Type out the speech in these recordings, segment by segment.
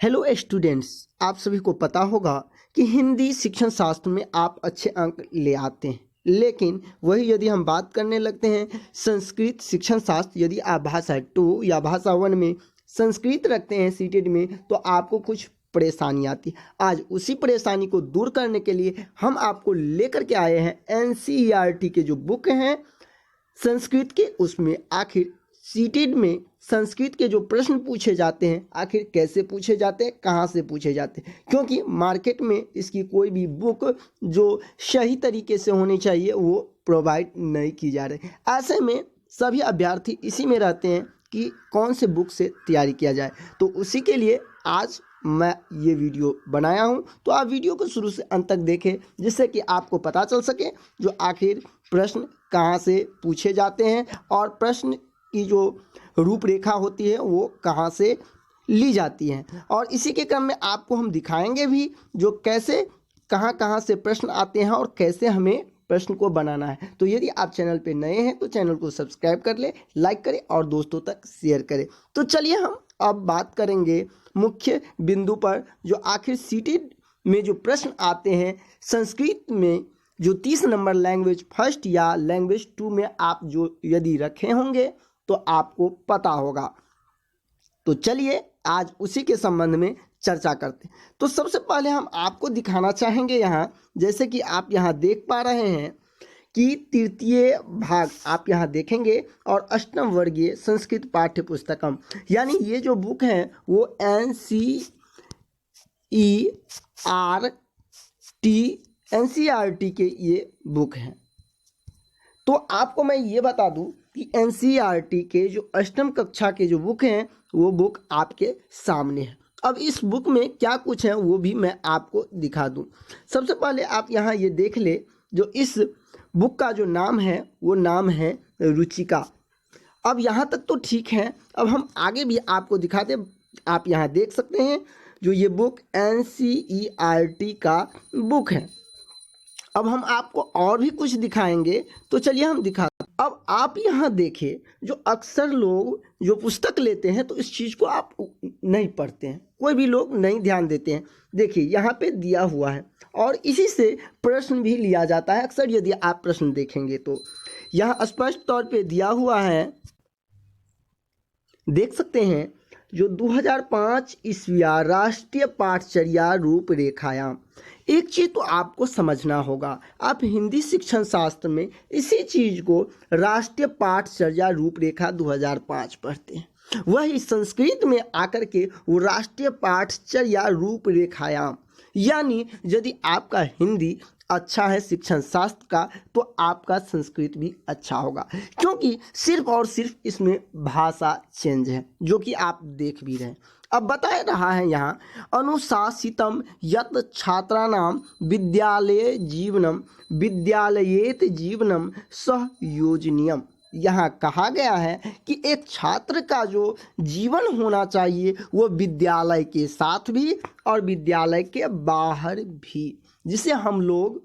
Hello students, आप सभी को पता होगा कि हिंदी शिक्षण शास्त्र में आप अच्छे अंक ले आते हैं, लेकिन वही यदि हम बात करने लगते हैं संस्कृत शिक्षण शास्त्र, यदि आप भाषा 2 या भाषा 1 में संस्कृत रखते हैं सीटेड में, तो आपको कुछ परेशानी आती है। आज उसी परेशानी को दूर करने के लिए हम आपको लेकर के आए हैं एनसीईआरटी के जो बुक हैं संस्कृत के, उसमें आखिर सीटेड में संस्कृत के जो प्रश्न पूछे जाते हैं आखिर कैसे पूछे जाते हैं, कहाँ से पूछे जाते हैं, क्योंकि मार्केट में इसकी कोई भी बुक जो सही तरीके से होनी चाहिए वो प्रोवाइड नहीं की जा रही। ऐसे में सभी अभ्यर्थी इसी में रहते हैं कि कौन से बुक से तैयारी किया जाए, तो उसी के लिए आज मैं ये वीडियो बनाया हूँ। तो आप वीडियो को शुरू से अंत तक देखें, जिससे कि आपको पता चल सके जो आखिर प्रश्न कहाँ से पूछे जाते हैं और प्रश्न की जो रूपरेखा होती है वो कहाँ से ली जाती है। और इसी के क्रम में आपको हम दिखाएंगे भी जो कैसे कहाँ से प्रश्न आते हैं और कैसे हमें प्रश्न को बनाना है। तो यदि आप चैनल पे नए हैं तो चैनल को सब्सक्राइब कर ले, लाइक करें और दोस्तों तक शेयर करें। तो चलिए हम अब बात करेंगे मुख्य बिंदु पर, जो आखिर सीटेड में जो प्रश्न आते हैं संस्कृत में, जो 30 नंबर लैंग्वेज फर्स्ट या लैंग्वेज 2 में आप जो यदि रखे होंगे तो आपको पता होगा। तो चलिए आज उसी के संबंध में चर्चा करते हैं। तो सबसे पहले हम आपको दिखाना चाहेंगे यहाँ, जैसे कि आप यहाँ देख पा रहे हैं कि तृतीय भाग आप यहाँ देखेंगे और अष्टम वर्गीय संस्कृत पाठ्य पुस्तकम, यानी ये जो बुक है वो एनसीईआरटी के ये बुक हैं। तो आपको मैं ये बता दूं कि एनसीईआरटी के जो अष्टम कक्षा के जो बुक हैं वो बुक आपके सामने है। अब इस बुक में क्या कुछ है वो भी मैं आपको दिखा दूं। सबसे पहले आप यहाँ ये देख ले, जो इस बुक का जो नाम है वो नाम है रुचिका। अब यहाँ तक तो ठीक है, अब हम आगे भी आपको दिखाते। आप यहाँ देख सकते हैं जो ये बुक एनसीईआरटी का बुक है। अब हम आपको और भी कुछ दिखाएंगे, तो चलिए हम दिखाते। अब आप यहाँ देखिए, जो अक्सर लोग जो पुस्तक लेते हैं तो इस चीज़ को आप नहीं पढ़ते हैं, कोई भी लोग नहीं ध्यान देते हैं। देखिए यहाँ पे दिया हुआ है और इसी से प्रश्न भी लिया जाता है अक्सर। यदि आप प्रश्न देखेंगे तो यहाँ स्पष्ट तौर पे दिया हुआ है, देख सकते हैं, जो 2005 ईस्विया राष्ट्रीय पाठचर्या रूपरेखायाम। एक चीज तो आपको समझना होगा, आप हिंदी शिक्षण शास्त्र में इसी चीज को राष्ट्रीय पाठचर्या रूपरेखा 2005 पढ़ते हैं, वही संस्कृत में आकर के वो राष्ट्रीय पाठचर्या रूपरेखायाम। यानी यदि आपका हिंदी अच्छा है शिक्षण शास्त्र का तो आपका संस्कृत भी अच्छा होगा, क्योंकि सिर्फ और सिर्फ इसमें भाषा चेंज है, जो कि आप देख भी रहे हैं। अब बता रहा है यहाँ, अनुशासितम यत् छात्राणाम विद्यालय जीवनम विद्यालयेत जीवनम सहयोजनीयम। यहाँ कहा गया है कि एक छात्र का जो जीवन होना चाहिए वो विद्यालय के साथ भी और विद्यालय के बाहर भी, जिसे हम लोग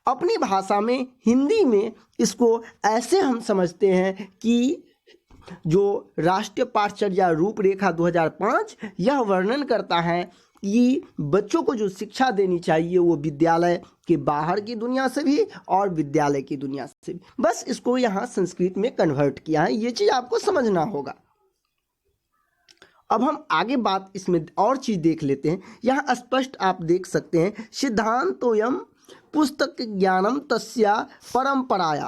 अपनी भाषा में हिंदी में इसको ऐसे हम समझते हैं कि जो राष्ट्रीय पाठचर्या रूपरेखा 2005 यह वर्णन करता है कि बच्चों को जो शिक्षा देनी चाहिए वो विद्यालय के बाहर की दुनिया से भी और विद्यालय की दुनिया से भी। बस इसको यहाँ संस्कृत में कन्वर्ट किया है, ये चीज़ आपको समझना होगा। अब हम आगे बात इसमें और चीज़ देख लेते हैं। यहाँ स्पष्ट आप देख सकते हैं, सिद्धांतोयम पुस्तक ज्ञानम तस्या परंपराया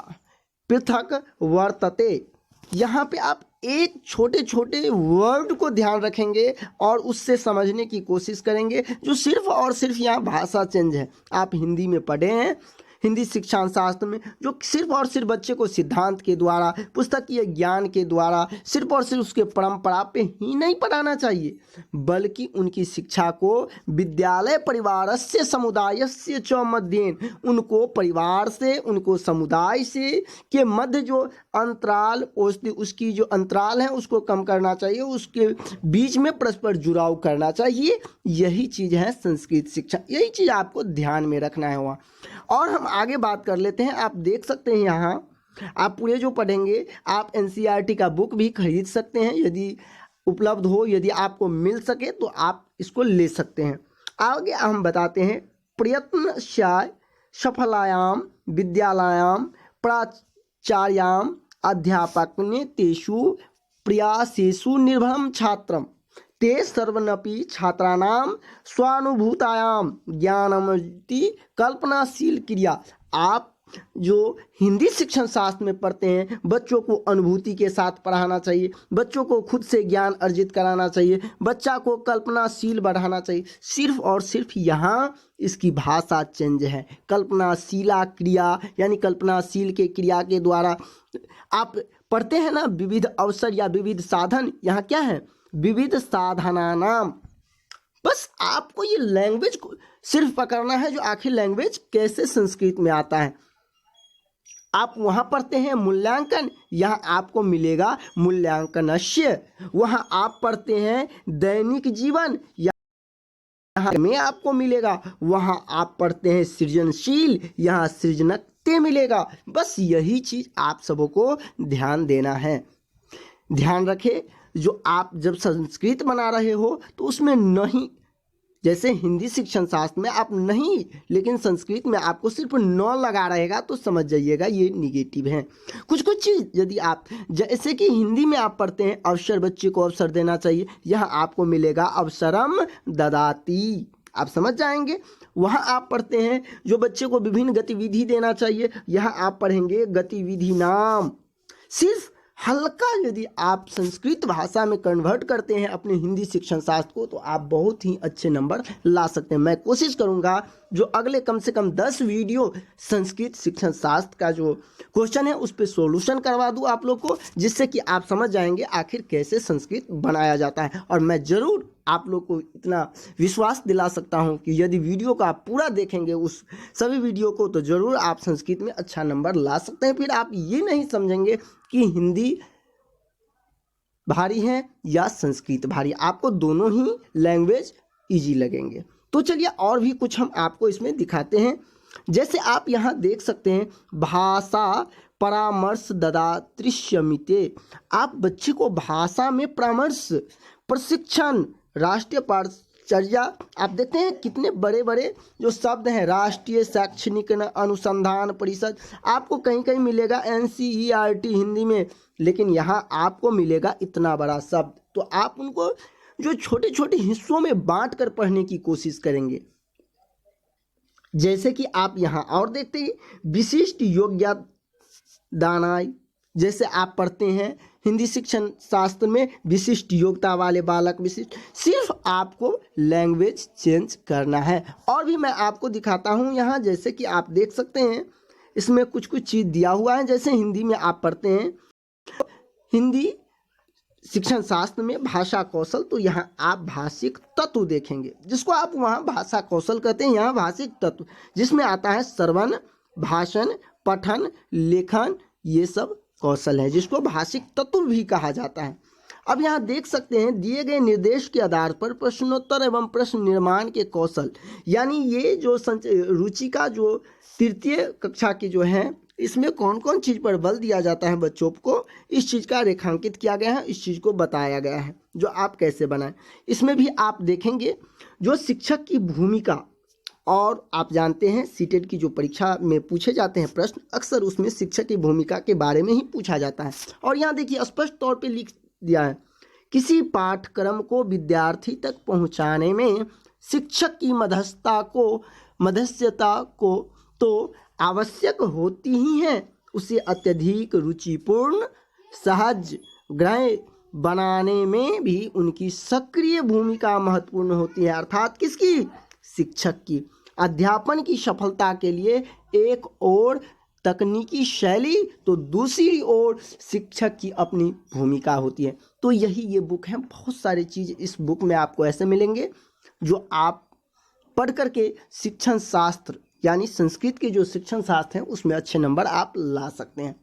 पृथक वर्तते। यहाँ पे आप एक छोटे छोटे वर्ड को ध्यान रखेंगे और उससे समझने की कोशिश करेंगे, जो सिर्फ और सिर्फ यहाँ भाषा चेंज है। आप हिंदी में पढ़े हैं, हिंदी शिक्षा शास्त्र में, जो सिर्फ और सिर्फ बच्चे को सिद्धांत के द्वारा पुस्तकीय ज्ञान के द्वारा सिर्फ और सिर्फ उसके परंपरा पे ही नहीं पढ़ाना चाहिए, बल्कि उनकी शिक्षा को विद्यालय परिवारस्य समुदायस्य च मध्येन, उनको परिवार से उनको समुदाय से के मध्य जो अंतराल उसकी जो अंतराल है उसको कम करना चाहिए, उसके बीच में परस्पर जुड़ाव करना चाहिए। यही चीज़ है संस्कृत शिक्षा, यही चीज़ आपको ध्यान में रखना है वहाँ। और हम आगे बात कर लेते हैं। आप देख सकते हैं यहाँ आप पूरे जो पढ़ेंगे, आप एनसीईआरटी का बुक भी खरीद सकते हैं, यदि उपलब्ध हो, यदि आपको मिल सके तो आप इसको ले सकते हैं। आगे हम बताते हैं, प्रयत्नस्याय सफलायाम विद्यालयाम प्राचार्याम अध्यापकने तेषु प्रयासेषु निर्भरं छात्रं ते सर्वनपि छात्राणां स्वानुभूतायां ज्ञानमति कल्पनाशील क्रिया। आप जो हिंदी शिक्षण शास्त्र में पढ़ते हैं, बच्चों को अनुभूति के साथ पढ़ाना चाहिए, बच्चों को खुद से ज्ञान अर्जित कराना चाहिए, बच्चा को कल्पनाशील बढ़ाना चाहिए। सिर्फ और सिर्फ यहाँ इसकी भाषा चेंज है। कल्पनाशीला क्रिया यानी कल्पनाशील के क्रिया के द्वारा आप पढ़ते हैं ना, विविध अवसर या विविध साधन, यहाँ क्या है, विविध साधनानाम। बस आपको ये लैंग्वेज को सिर्फ पकड़ना है, जो आखिर लैंग्वेज कैसे संस्कृत में आता है। आप वहाँ पढ़ते हैं मूल्यांकन, यहाँ आपको मिलेगा मूल्यांकनस्य। वहाँ आप पढ़ते हैं दैनिक जीवन, यहाँ में आपको मिलेगा। वहाँ आप पढ़ते हैं सृजनशील, यहाँ सृजनत्य मिलेगा। बस यही चीज़ आप सबको ध्यान देना है। ध्यान रखें, जो आप जब संस्कृत बना रहे हो तो उसमें नहीं, जैसे हिंदी शिक्षण शास्त्र में आप नहीं, लेकिन संस्कृत में आपको सिर्फ न लगा रहेगा तो समझ जाइएगा ये निगेटिव है। कुछ कुछ चीज़ यदि आप, जैसे कि हिंदी में आप पढ़ते हैं अवसर, बच्चे को अवसर देना चाहिए, यहाँ आपको मिलेगा अवसरम ददाति, आप समझ जाएंगे। वहाँ आप पढ़ते हैं जो बच्चे को विभिन्न गतिविधि देना चाहिए, यहाँ आप पढ़ेंगे गतिविधि नाम। सिर्फ हल्का यदि आप संस्कृत भाषा में कन्वर्ट करते हैं अपने हिंदी शिक्षण शास्त्र को, तो आप बहुत ही अच्छे नंबर ला सकते हैं। मैं कोशिश करूंगा जो अगले कम से कम 10 वीडियो संस्कृत शिक्षण शास्त्र का जो क्वेश्चन है उस पर सॉल्यूशन करवा दूं आप लोग को, जिससे कि आप समझ जाएंगे आखिर कैसे संस्कृत बनाया जाता है। और मैं ज़रूर आप लोग को इतना विश्वास दिला सकता हूं कि यदि वीडियो को आप पूरा देखेंगे, उस सभी वीडियो को, तो ज़रूर आप संस्कृत में अच्छा नंबर ला सकते हैं। फिर आप ये नहीं समझेंगे कि हिंदी भारी है या संस्कृत भारी, आपको दोनों ही लैंग्वेज इजी लगेंगे। तो चलिए और भी कुछ हम आपको इसमें दिखाते हैं। जैसे आप यहाँ देख सकते हैं, भाषा परामर्श ददात्रिष्यमिते, आप बच्चे को भाषा में परामर्श, प्रशिक्षण, राष्ट्रीय पाठचर्या, आप देखते हैं कितने बड़े बड़े जो शब्द हैं, राष्ट्रीय शैक्षणिक अनुसंधान परिषद, आपको कहीं कहीं मिलेगा NCERT हिंदी में, लेकिन यहाँ आपको मिलेगा इतना बड़ा शब्द। तो आप उनको जो छोटे छोटे हिस्सों में बांट कर पढ़ने की कोशिश करेंगे। जैसे कि आप यहाँ और देखते हैं, विशिष्ट योग्यदानाय, जैसे आप पढ़ते हैं हिंदी शिक्षण शास्त्र में विशिष्ट योग्यता वाले बालक विशिष्ट, सिर्फ आपको लैंग्वेज चेंज करना है। और भी मैं आपको दिखाता हूँ यहाँ, जैसे कि आप देख सकते हैं इसमें कुछ कुछ चीज़ दिया हुआ है। जैसे हिंदी में आप पढ़ते हैं हिंदी शिक्षण शास्त्र में भाषा कौशल, तो यहाँ आप भाषिक तत्व देखेंगे, जिसको आप वहाँ भाषा कौशल कहते हैं, यहाँ भाषिक तत्व, जिसमें आता है श्रवण, भाषण, पठन, लेखन, ये सब कौशल है, जिसको भाषिक तत्व भी कहा जाता है। अब यहाँ देख सकते हैं, दिए गए निर्देश के आधार पर प्रश्नोत्तर एवं प्रश्न निर्माण के कौशल, यानी ये जो रुचि का जो तृतीय कक्षा की जो है, इसमें कौन कौन चीज़ पर बल दिया जाता है बच्चों को, इस चीज़ का रेखांकित किया गया है, इस चीज़ को बताया गया है जो आप कैसे बनाएं। इसमें भी आप देखेंगे जो शिक्षक की भूमिका, और आप जानते हैं सीटेट की जो परीक्षा में पूछे जाते हैं प्रश्न, अक्सर उसमें शिक्षक की भूमिका के बारे में ही पूछा जाता है। और यहाँ देखिए स्पष्ट तौर पे लिख दिया है, किसी पाठ्यक्रम को विद्यार्थी तक पहुँचाने में शिक्षक की मध्यस्थता को तो आवश्यक होती ही है, उसे अत्यधिक रुचिपूर्ण सहज ग्रह बनाने में भी उनकी सक्रिय भूमिका महत्वपूर्ण होती है। अर्थात किसकी? शिक्षक की। अध्यापन की सफलता के लिए एक और तकनीकी शैली, तो दूसरी ओर शिक्षक की अपनी भूमिका होती है। तो यही ये बुक है। बहुत सारी चीज़ इस बुक में आपको ऐसे मिलेंगे जो आप पढ़ करके शिक्षण शास्त्र यानी संस्कृत के जो शिक्षण शास्त्र हैं उसमें अच्छे नंबर आप ला सकते हैं।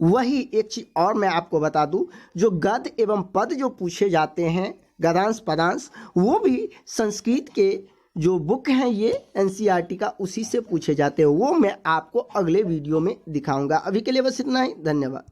वही एक चीज़ और मैं आपको बता दूं, जो गद्य एवं पद जो पूछे जाते हैं, गद्यांश पदांश, वो भी संस्कृत के जो बुक हैं ये NCERT का उसी से पूछे जाते हैं। वो मैं आपको अगले वीडियो में दिखाऊंगा। अभी के लिए बस इतना ही। धन्यवाद।